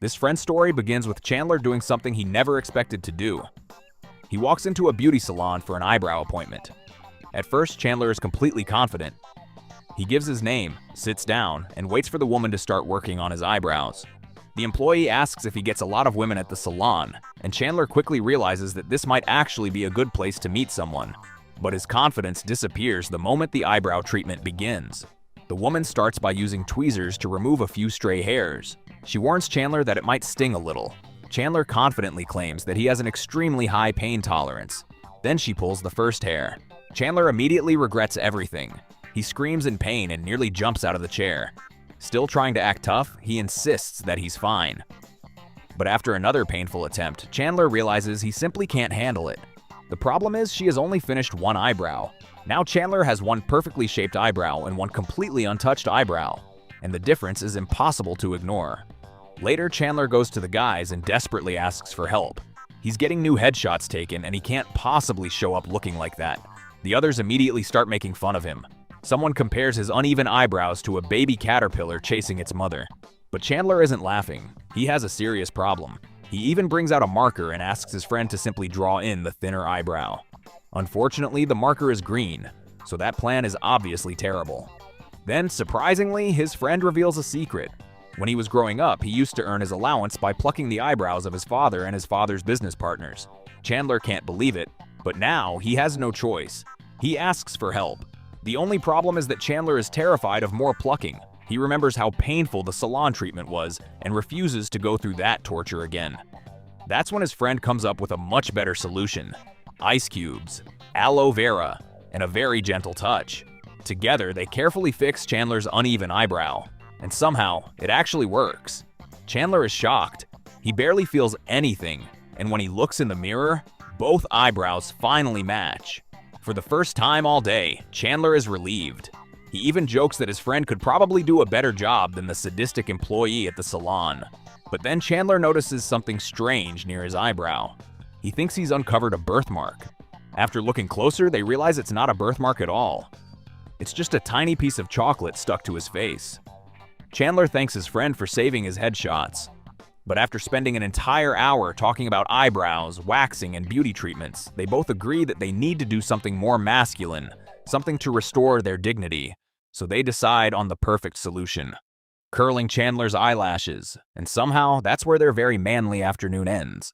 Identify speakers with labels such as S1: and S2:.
S1: This friend story begins with Chandler doing something he never expected to do. He walks into a beauty salon for an eyebrow appointment. At first, Chandler is completely confident. He gives his name, sits down, and waits for the woman to start working on his eyebrows. The employee asks if he gets a lot of women at the salon, and Chandler quickly realizes that this might actually be a good place to meet someone. But his confidence disappears the moment the eyebrow treatment begins. The woman starts by using tweezers to remove a few stray hairs. She warns Chandler that it might sting a little. Chandler confidently claims that he has an extremely high pain tolerance. Then she pulls the first hair. Chandler immediately regrets everything. He screams in pain and nearly jumps out of the chair. Still trying to act tough, he insists that he's fine. But after another painful attempt, Chandler realizes he simply can't handle it. The problem is she has only finished one eyebrow. Now Chandler has one perfectly shaped eyebrow and one completely untouched eyebrow, and the difference is impossible to ignore. Later, Chandler goes to the guys and desperately asks for help. He's getting new headshots taken and he can't possibly show up looking like that. The others immediately start making fun of him. Someone compares his uneven eyebrows to a baby caterpillar chasing its mother. But Chandler isn't laughing. He has a serious problem. He even brings out a marker and asks his friend to simply draw in the thinner eyebrow. Unfortunately, the marker is green, so that plan is obviously terrible. Then, surprisingly, his friend reveals a secret. When he was growing up, he used to earn his allowance by plucking the eyebrows of his father and his father's business partners. Chandler can't believe it, but now he has no choice. He asks for help. The only problem is that Chandler is terrified of more plucking. He remembers how painful the salon treatment was and refuses to go through that torture again. That's when his friend comes up with a much better solution: ice cubes, aloe vera, and a very gentle touch. Together, they carefully fix Chandler's uneven eyebrow, and somehow, it actually works. Chandler is shocked. He barely feels anything, and when he looks in the mirror, both eyebrows finally match. For the first time all day, Chandler is relieved. He even jokes that his friend could probably do a better job than the sadistic employee at the salon. But then Chandler notices something strange near his eyebrow. He thinks he's uncovered a birthmark. After looking closer, they realize it's not a birthmark at all. It's just a tiny piece of chocolate stuck to his face. Chandler thanks his friend for saving his headshots. But after spending an entire hour talking about eyebrows, waxing, and beauty treatments, they both agree that they need to do something more masculine, something to restore their dignity. So they decide on the perfect solution: curling Chandler's eyelashes, and somehow that's where their very manly afternoon ends.